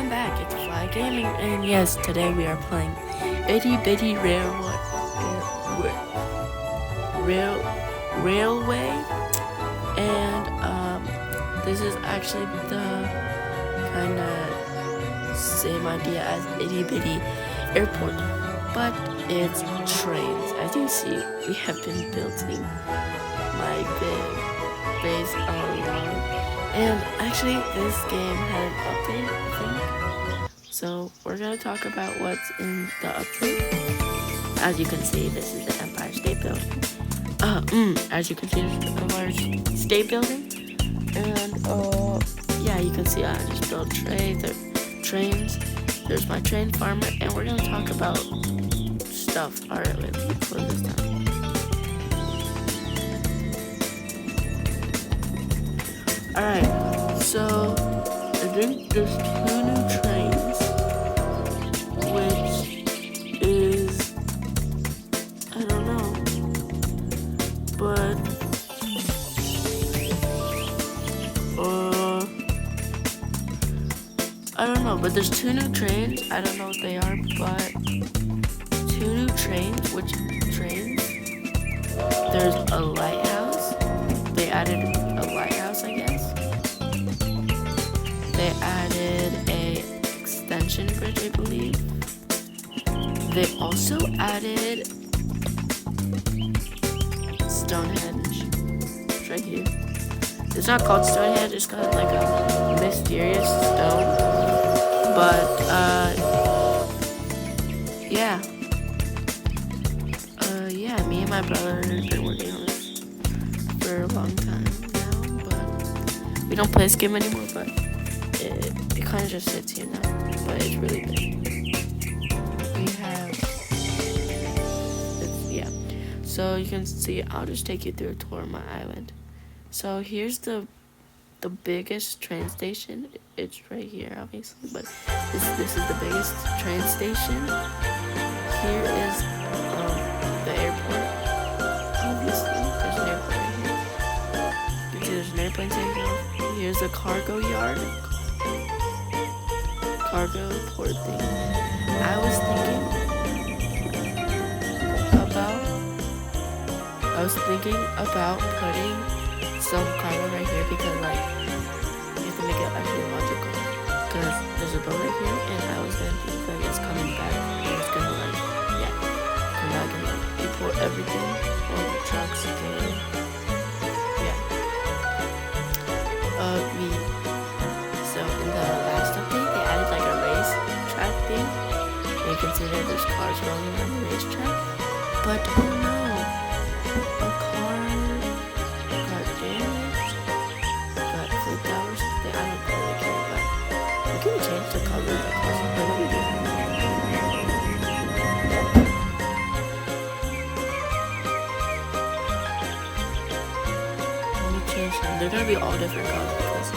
welcome back. It's Fly Gaming, and yes, today we are playing itty-bitty railway, and this is actually the kind of same idea as itty-bitty airport, but it's trains. As you see, we have been building my big base all along, and actually this game had an update, I think. So we're gonna talk about what's in the update. As you can see, this is the Empire State Building. As you can see, this is the Empire State Building, and yeah, you can see I just built trains. There's my train farmer, and we're gonna talk about stuff. All right, wait, let me close this down. Alright, so I think there's 2 new trains, which is, I don't know, but, I don't know, but there's 2 new trains. I don't know what they are, but 2 new trains. Which trains? There's a lighthouse. They added a lighthouse, I guess. They added a extension bridge, I believe. They also added Stonehenge. It's right here. It's not called Stonehenge, it's called like a mysterious stone. But yeah. Yeah, me and my brother have been working on this for a long time now, but we don't play this game anymore, but it kind of just sits here now, but it's really big. We have, yeah, so you can see, I'll just take you through a tour of my island. So here's the biggest train station. It's right here, obviously, but this is the biggest train station. Here is the airport. Obviously, there's an airport right here. You can see there's an airplane taking off. Here's a cargo yard. Cargo port thing. I was thinking about putting some cargo right here because like you have to make it actually logical. Because there's a boat right here, and I was gonna think like it's coming back and it's gonna like come back and like import everything on the trucks and so in the last update they added like a race track thing. And you can see that there's cars rolling on the racetrack. But oh no, a car got damaged, got flipped out or something. I don't really care, but we can change the color of the car. What do we do? Let me change them. They're gonna be all different colors because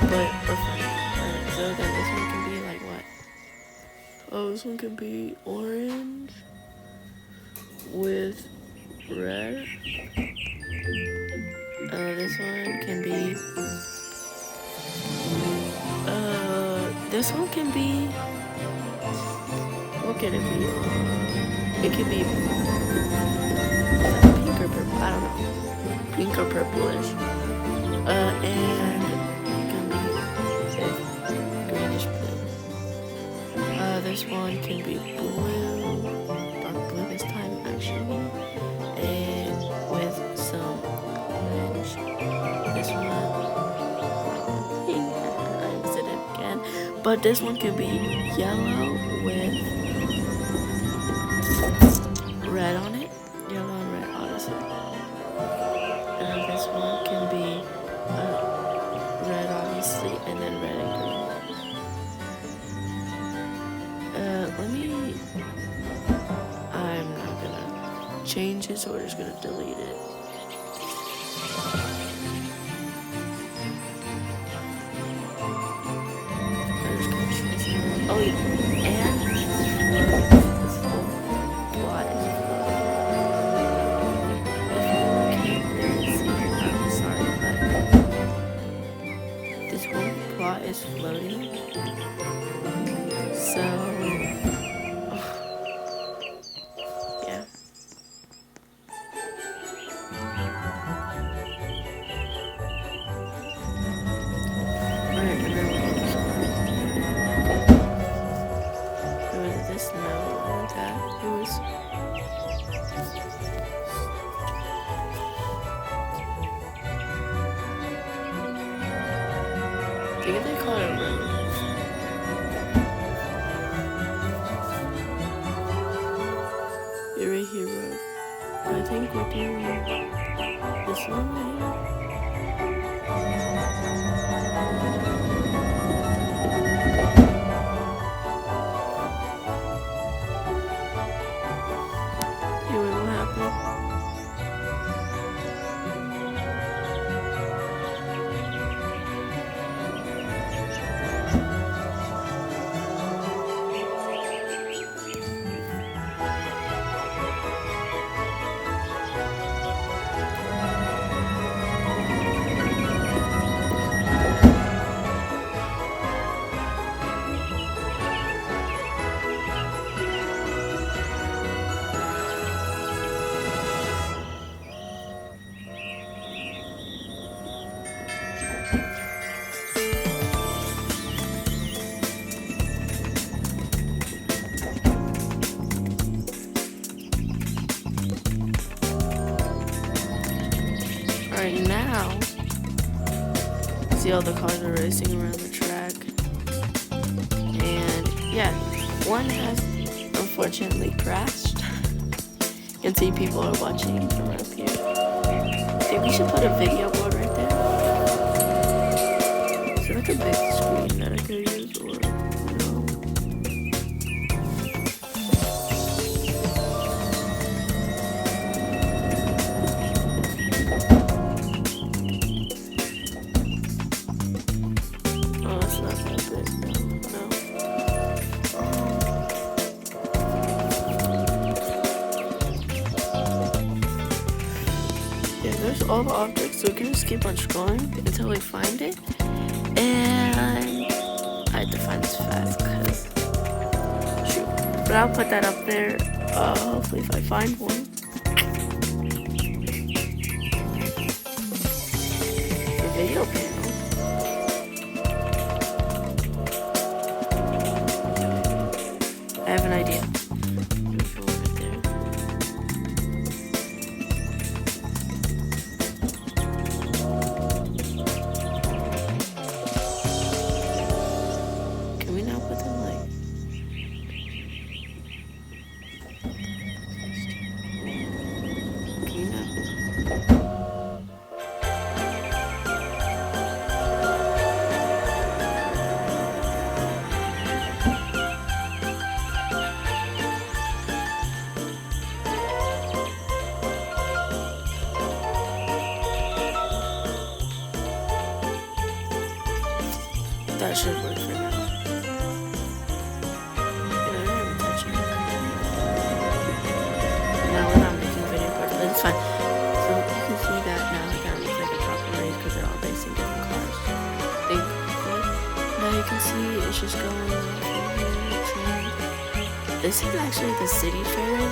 but we're fine. Alright, so then this one can be like what? Oh, this one can be orange with red. This one can be this one can be, what can it be? It can be pink or purple, I don't know. Pink or purplish. And it can be greenish blue. This one can be blue, dark blue this time actually, and with some orange. This one, I missed it again. But this one can be yellow with red on it. Yellow and red, honestly. And this one can be red, obviously, and then red and green. I'm not gonna change it, so we're just gonna delete it. Oh yeah, and this whole plot is I'm sorry, but this whole plot is floating. So yeah. Alright, and then it was this note and that. It was I think they call it a road. You're right here, road. I think we're doing this one right here. Hey, wait, what happened? Alright, now see all the cars are racing around the track, and yeah, one has unfortunately crashed. You can see people are watching from up here. I think we should put a video board right there. Is there like a big screen that I could use, or no? Oh, it's not that big, no. Yeah, there's all the objects, so we can just keep on scrolling until we find it. And I had to find this fast, because shoot. But I'll put that up there, hopefully if I find one. The video panel. I have an idea. There's one right there. Can we now put them like? Can you not? That should work for now. Yeah, I haven't touched it. No, we're not making video parts, but it's fine. So you can see that now that looks like a proper race because they're all racing different cars. Thankfully. Now you can see it's just going from here, train. This is actually the city train right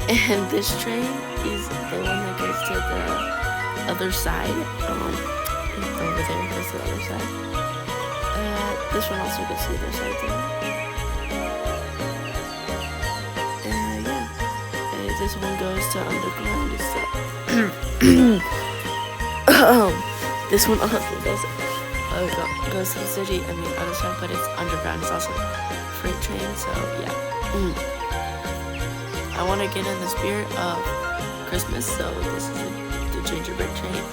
here. And this train is the one that goes to the other side. Over there goes to the other side. This one also goes to the other side too. Yeah. This one goes to underground and stuff. This one also goes to the city. I mean other side, but it's underground. It's also freight train. So yeah. I want to get in the spirit of Christmas. So this is the gingerbread train.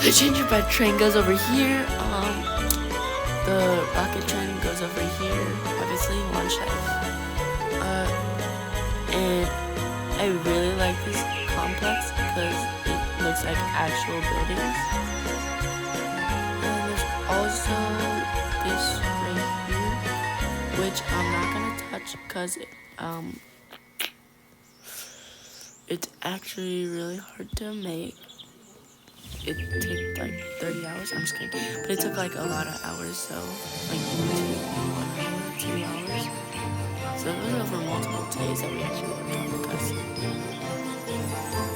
The gingerbread train goes over here. The rocket train goes over here. Obviously, one side. And actual buildings. And there's also this right here, which I'm not gonna touch because it's actually really hard to make. It took like 30 hours. I'm just kidding. But it took like a lot of hours, so like 2 hours. So it was over multiple days that we actually worked on because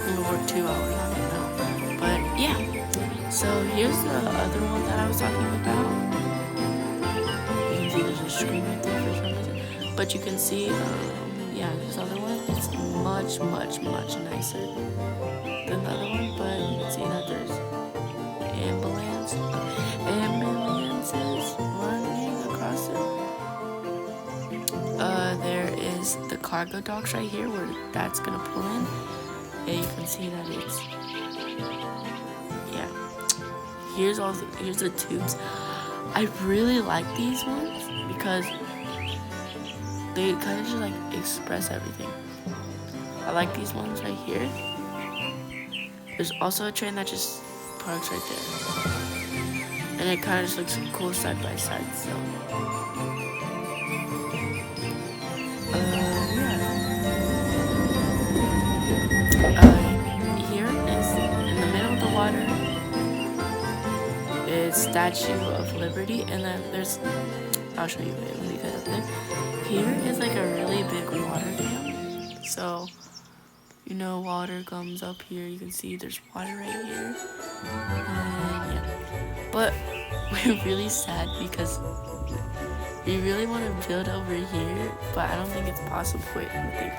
we worked 2 hours on it now. But yeah. So here's the other one that I was talking about. You can see there's a screen right there for some reason. But you can see, yeah, this other one, it's much nicer than the other one, but you can see that there's ambulances running across it. There is the cargo docks right here where that's gonna pull in. And you can see that it's, yeah. Here's the tubes. I really like these ones because they kind of just like express everything. I like these ones right here. There's also a train that just parks right there. And it kind of just looks cool side by side, so. Here is in the middle of the water is Statue of Liberty, and then there's, I'll show you when we get up there. Here is like a really big water dam. So, you know, water comes up here. You can see there's water right here. And yeah. But we're really sad because we really want to build over here, but I don't think it's possible. Wait, let me think.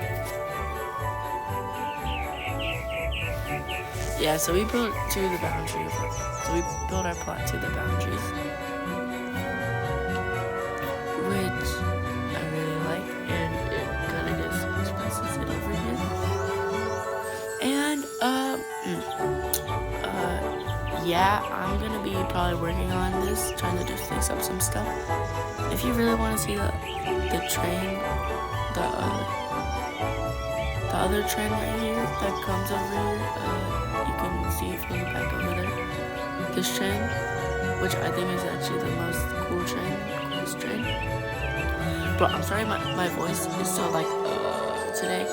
Yeah, so we built to the boundaries. So we built our plot to the boundaries, which I really like, and it kind of just expresses it over here. And yeah, I'm gonna be probably working on this, trying to just fix up some stuff. If you really want to see the train, the other train right here that comes over here, you can see it from the back over there. This train, which I think is actually the most coolest train. But I'm sorry, my voice is so like today.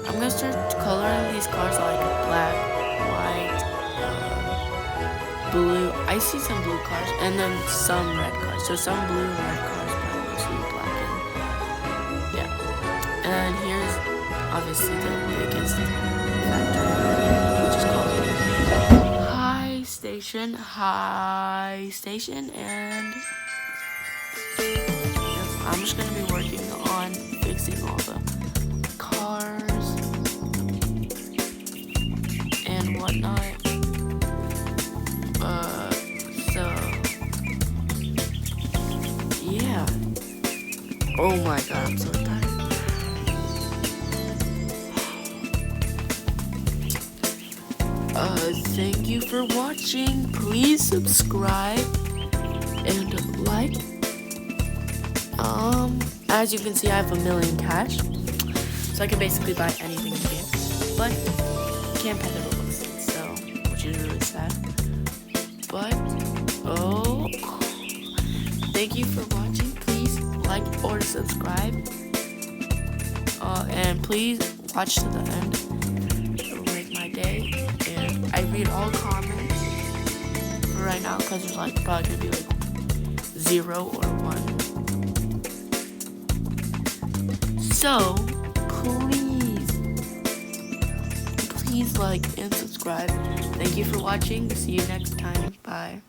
I'm gonna start coloring these cars like black, white, blue. I see some blue cars and then some red cars. So some blue and red cars, but mostly black and yeah. And here's obviously the biggest factory, which is called High Station, and I'm just gonna be working on fixing all the cars and whatnot. So yeah. Oh my god, I'm so tired. Thank you for watching. Please subscribe and like. As you can see, I have 1 million cash, so I can basically buy anything in the game, but can't pay the Robux, so, which is really sad. But thank you for watching. Please like or subscribe, and please watch to the end. It will make my day. And I read all comments for right now because there's like probably gonna be like 0 or 1. So please like and subscribe. Thank you for watching. See you next time. Bye.